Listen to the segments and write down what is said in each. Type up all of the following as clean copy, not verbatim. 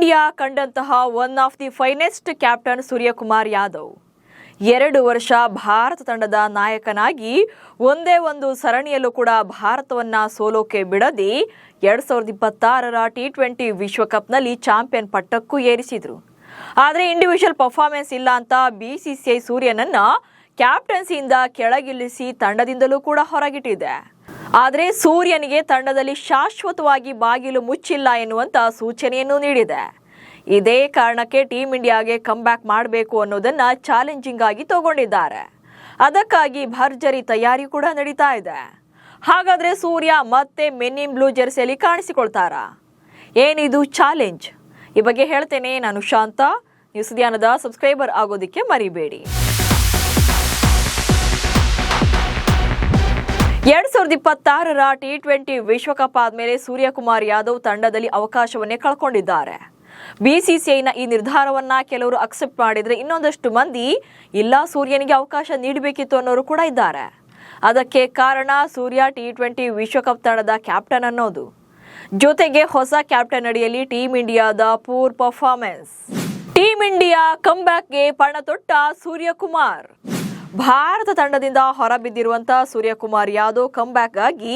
India ಕಂಡಂತಹ one of the finest captain Suryakumar Yadav 2 ವರ್ಷ ಭಾರತ ತಂಡದ ನಾಯಕನಾಗಿ ಒಂದೇ ಒಂದು ಸರಣಿಯಲ್ಲೂ ಕೂಡ ಭಾರತವನ್ನ ಸೋಲೋಕೆ ಬಿಡದೆ 2026ರ T20 ವಿಶ್ವಕಪ್ನಲ್ಲಿ ಚಾಂಪಿಯನ್ ಪಟ್ಟಕ್ಕೂ ಏರಿಸಿದ್ರು. ಆದರೆ ಇಂಡಿವಿಜುವಲ್ ಪರ್ಫಾರ್ಮೆನ್ಸ್ ಇಲ್ಲ ಅಂತ BCCI ಸೂರ್ಯನನ್ನ ಕ್ಯಾಪ್ಟನ್ಸಿಯಿಂದ ಕೆಳಗಿಳಿಸಿ ತಂಡದಿಂದಲೂ ಕೂಡ ಹೊರಗಿಟ್ಟಿದೆ. ಆದರೆ ಸೂರ್ಯನಿಗೆ ತಂಡದಲ್ಲಿ ಶಾಶ್ವತವಾಗಿ ಬಾಗಿಲು ಮುಚ್ಚಿಲ್ಲ ಎನ್ನುವಂತ ಸೂಚನೆಯನ್ನು ನೀಡಿದೆ. ಇದೇ ಕಾರಣಕ್ಕೆ ಟೀಮ್ ಇಂಡಿಯಾಗೆ ಕಮ್ಬ್ಯಾಕ್ ಮಾಡಬೇಕು ಅನ್ನೋದನ್ನ ಚಾಲೆಂಜಿಂಗ್ ಆಗಿ ತಗೊಂಡಿದ್ದಾರೆ. ಅದಕ್ಕಾಗಿ ಭರ್ಜರಿ ತಯಾರಿ ಕೂಡ ನಡೀತಾ ಇದೆ. ಹಾಗಾದ್ರೆ ಸೂರ್ಯ ಮತ್ತೆ ಮೆನ್ ಇನ್ ಬ್ಲೂ ಜೆರ್ಸಿಯಲ್ಲಿ ಕಾಣಿಸಿಕೊಳ್ತಾರಾ? ಏನಿದು ಚಾಲೆಂಜ್? ಈ ಬಗ್ಗೆ ಹೇಳ್ತೇನೆ. ನಾನು ಶಾಂತ. ನ್ಯೂಸ್ ಧ್ಯಾನದ ಸಬ್ಸ್ಕ್ರೈಬರ್ ಆಗೋದಕ್ಕೆ ಮರಿಬೇಡಿ. 2026ರ T20 ವಿಶ್ವಕಪ್ ಆದ್ಮೇಲೆ ಸೂರ್ಯಕುಮಾರ್ ಯಾದವ್ ತಂಡದಲ್ಲಿ ಅವಕಾಶವನ್ನೇ ಕಳ್ಕೊಂಡಿದ್ದಾರೆ. BCCIನ ಈ ನಿರ್ಧಾರವನ್ನ ಕೆಲವರು ಅಕ್ಸೆಪ್ಟ್ ಮಾಡಿದ್ರೆ, ಇನ್ನೊಂದಷ್ಟು ಮಂದಿ ಇಲ್ಲ ಸೂರ್ಯನಿಗೆ ಅವಕಾಶ ನೀಡಬೇಕಿತ್ತು ಅನ್ನೋರು ಕೂಡ ಇದ್ದಾರೆ. ಅದಕ್ಕೆ ಕಾರಣ ಸೂರ್ಯ T20 ವಿಶ್ವಕಪ್ ತಂಡದ ಕ್ಯಾಪ್ಟನ್ ಅನ್ನೋದು, ಜೊತೆಗೆ ಹೊಸ ಕ್ಯಾಪ್ಟನ್ ಅಡಿಯಲ್ಲಿ ಟೀಮ್ ಇಂಡಿಯಾದ ಪೂರ್ ಪರ್ಫಾರ್ಮೆನ್ಸ್. ಟೀಮ್ ಇಂಡಿಯಾ ಕಮ್ಬ್ಯಾಕ್ಗೆ ಪಣ ತೊಟ್ಟ ಸೂರ್ಯಕುಮಾರ್. ಭಾರತ ತಂಡದಿಂದ ಹೊರಬಿದ್ದಿರುವಂತಹ ಸೂರ್ಯಕುಮಾರ್ ಯಾದವ್ ಕಮ್ಬ್ಯಾಕ್ ಆಗಿ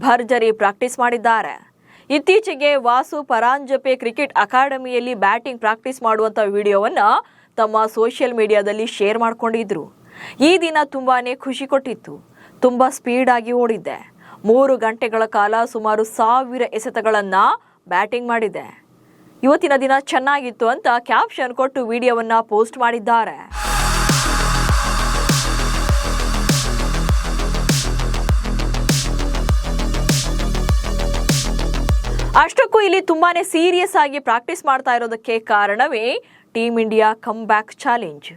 ಭರ್ಜರಿ ಪ್ರಾಕ್ಟೀಸ್ ಮಾಡಿದ್ದಾರೆ. ಇತ್ತೀಚೆಗೆ ವಾಸು ಪರಾಂಜಪೆ ಕ್ರಿಕೆಟ್ ಅಕಾಡೆಮಿಯಲ್ಲಿ ಬ್ಯಾಟಿಂಗ್ ಪ್ರಾಕ್ಟೀಸ್ ಮಾಡುವಂತ ವಿಡಿಯೋವನ್ನ ತಮ್ಮ ಸೋಷಿಯಲ್ ಮೀಡಿಯಾದಲ್ಲಿ ಶೇರ್ ಮಾಡ್ಕೊಂಡಿದ್ರು. ಈ ದಿನ ತುಂಬಾನೇ ಖುಷಿ ಕೊಟ್ಟಿತ್ತು. ತುಂಬಾ ಸ್ಪೀಡ್ ಆಗಿ ಓಡಿದ್ದೆ. 3 ಗಂಟೆಗಳ ಕಾಲ ಸುಮಾರು 1000 ಎಸೆತಗಳನ್ನ ಬ್ಯಾಟಿಂಗ್ ಮಾಡಿದೆ. ಇವತ್ತಿನ ದಿನ ಚೆನ್ನಾಗಿತ್ತು ಅಂತ ಕ್ಯಾಪ್ಷನ್ ಕೊಟ್ಟು ವಿಡಿಯೋವನ್ನ ಪೋಸ್ಟ್ ಮಾಡಿದ್ದಾರೆ. ಅಷ್ಟಕ್ಕೂ ಇಲ್ಲಿ ತುಂಬಾನೇ ಸೀರಿಯಸ್ ಆಗಿ ಪ್ರಾಕ್ಟೀಸ್ ಮಾಡ್ತಾ ಇರೋದಕ್ಕೆ ಕಾರಣವೇ team India come back challenge.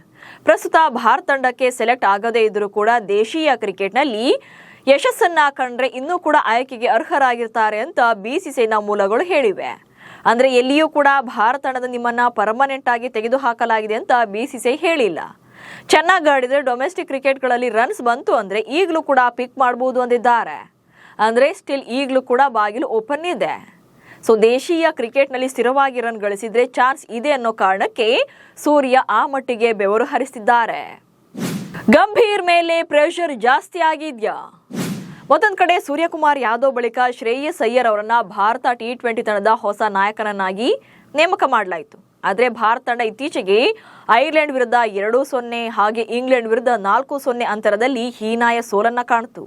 ಪ್ರಸ್ತುತ ಭಾರತ ತಂಡಕ್ಕೆ ಸೆಲೆಕ್ಟ್ ಆಗದೇ ಇದ್ರೂ ಕೂಡ ದೇಶೀಯ ಕ್ರಿಕೆಟ್ನಲ್ಲಿ ಯಶಸ್ಸನ್ನ ಕಂಡ್ರೆ ಇನ್ನೂ ಕೂಡ ಆಯ್ಕೆಗೆ ಅರ್ಹರಾಗಿರ್ತಾರೆ ಅಂತ BCCIನ ಮೂಲಗಳು ಹೇಳಿವೆ. ಅಂದ್ರೆ ಎಲ್ಲಿಯೂ ಕೂಡ ಭಾರತ ತಂಡದ ನಿಮ್ಮನ್ನ ಪರ್ಮನೆಂಟ್ ಆಗಿ ತೆಗೆದುಹಾಕಲಾಗಿದೆ ಅಂತ BCCI ಹೇಳಿಲ್ಲ. ಚೆನ್ನಾಗಿ ಆಡಿದ್ರೆ ಡೊಮೆಸ್ಟಿಕ್ ಕ್ರಿಕೆಟ್ಗಳಲ್ಲಿ ರನ್ಸ್ ಬಂತು ಅಂದ್ರೆ ಈಗಲೂ ಕೂಡ ಪಿಕ್ ಮಾಡಬಹುದು ಅಂದಿದ್ದಾರೆ. ಅಂದ್ರೆ ಸ್ಟಿಲ್ ಈಗಲೂ ಕೂಡ ಬಾಗಿಲು ಓಪನ್ ಇದೆ. ಸೊ ದೇಶೀಯ ಕ್ರಿಕೆಟ್ನಲ್ಲಿ ಸ್ಥಿರವಾಗಿ ರನ್ ಗಳಿಸಿದ್ರೆ ಚಾನ್ಸ್ ಇದೆ ಅನ್ನೋ ಕಾರಣಕ್ಕೆ ಸೂರ್ಯ ಆ ಮಟ್ಟಿಗೆ ಬೆವರು ಹರಿಸಿದ್ದಾರೆ. ಗಂಭೀರ್ ಮೇಲೆ ಪ್ರೆಷರ್ ಜಾಸ್ತಿ ಆಗಿದ್ಯಾ? ಮತ್ತೊಂದು ಕಡೆ ಸೂರ್ಯಕುಮಾರ್ ಯಾದವ್ ಬಳಿಕ ಶ್ರೇಯಸ್ ಅಯ್ಯರ್ ಅವರನ್ನ ಭಾರತ T20 ತಂಡದ ಹೊಸ ನಾಯಕನನ್ನಾಗಿ ನೇಮಕ ಮಾಡಲಾಯಿತು. ಆದರೆ ಭಾರತ ತಂಡ ಇತ್ತೀಚೆಗೆ ಐರ್ಲೆಂಡ್ ವಿರುದ್ಧ 2-0 ಹಾಗೆ ಇಂಗ್ಲೆಂಡ್ ವಿರುದ್ಧ 4-0 ಅಂತರದಲ್ಲಿ ಹೀನಾಯ ಸೋಲನ್ನ ಕಾಣಿತು.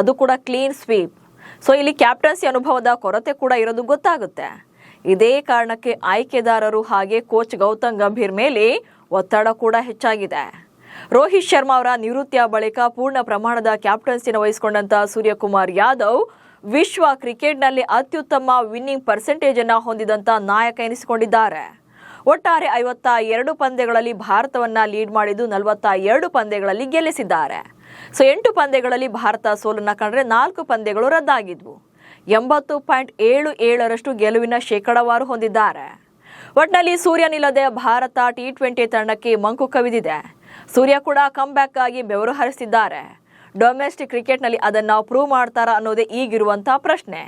ಅದು ಕೂಡ ಕ್ಲೀನ್ ಸ್ವೀಪ್. ಸೊ ಇಲ್ಲಿ ಕ್ಯಾಪ್ಟನ್ಸಿ ಅನುಭವದ ಕೊರತೆ ಕೂಡ ಇರೋದು ಗೊತ್ತಾಗುತ್ತೆ. ಇದೇ ಕಾರಣಕ್ಕೆ ಆಯ್ಕೆದಾರರು ಹಾಗೆ ಕೋಚ್ ಗೌತಮ್ ಗಂಭೀರ್ ಮೇಲೆ ಒತ್ತಡ ಕೂಡ ಹೆಚ್ಚಾಗಿದೆ. ರೋಹಿತ್ ಶರ್ಮಾ ಅವರ ನಿವೃತ್ತಿಯ ಬಳಿಕ ಪೂರ್ಣ ಪ್ರಮಾಣದ ಕ್ಯಾಪ್ಟನ್ಸಿನ ವಹಿಸಿಕೊಂಡಂತ ಸೂರ್ಯಕುಮಾರ್ ಯಾದವ್ ವಿಶ್ವ ಕ್ರಿಕೆಟ್ನಲ್ಲಿ ಅತ್ಯುತ್ತಮ ವಿನ್ನಿಂಗ್ ಪರ್ಸೆಂಟೇಜ್ ಅನ್ನ ಹೊಂದಿದಂತ ನಾಯಕ ಎನಿಸಿಕೊಂಡಿದ್ದಾರೆ. ಒಟ್ಟಾರೆ 52 ಪಂದ್ಯಗಳಲ್ಲಿ ಭಾರತವನ್ನ ಲೀಡ್ ಮಾಡಿದ್ದು 42 ಪಂದ್ಯಗಳಲ್ಲಿ ಗೆಲ್ಲಿಸಿದ್ದಾರೆ. ಸೊ 8 ಪಂದ್ಯಗಳಲ್ಲಿ ಭಾರತ ಸೋಲನ್ನ ಕಂಡ್ರೆ 4 ಪಂದ್ಯಗಳು ರದ್ದಾಗಿದ್ವು. 80.77ರಷ್ಟು ಗೆಲುವಿನ ಶೇಕಡಾವಾರು ಹೊಂದಿದ್ದಾರೆ. ಒಟ್ನಲ್ಲಿ ಸೂರ್ಯನಿಲ್ಲದೆ ಭಾರತ T20 ತಂಡಕ್ಕೆ ಮಂಕು ಕವಿದಿದೆ. ಸೂರ್ಯ ಕೂಡ ಕಮ್ ಬ್ಯಾಕ್ ಆಗಿ ಬೆವರು ಹರಿಸಿದ್ದಾರೆ. ಡೊಮೆಸ್ಟಿಕ್ ಕ್ರಿಕೆಟ್ನಲ್ಲಿ ಅದನ್ನ ಪ್ರೂವ್ ಮಾಡ್ತಾರಾ ಅನ್ನೋದೇ ಈಗಿರುವಂತಹ ಪ್ರಶ್ನೆ.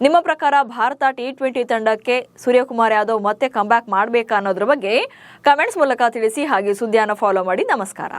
ನಿಮ್ಮ ಪ್ರಕಾರ ಭಾರತ T20 ತಂಡಕ್ಕೆ ಸೂರ್ಯಕುಮಾರ್ ಯಾದವ್ ಮತ್ತೆ ಕಮ್ ಬ್ಯಾಕ್ ಮಾಡಬೇಕಾ ಅನ್ನೋದ್ರ ಬಗ್ಗೆ ಕಮೆಂಟ್ಸ್ ಮೂಲಕ ತಿಳಿಸಿ. ಹಾಗೆ ಸುದ್ದಿಯನ್ನು ಫಾಲೋ ಮಾಡಿ. ನಮಸ್ಕಾರ.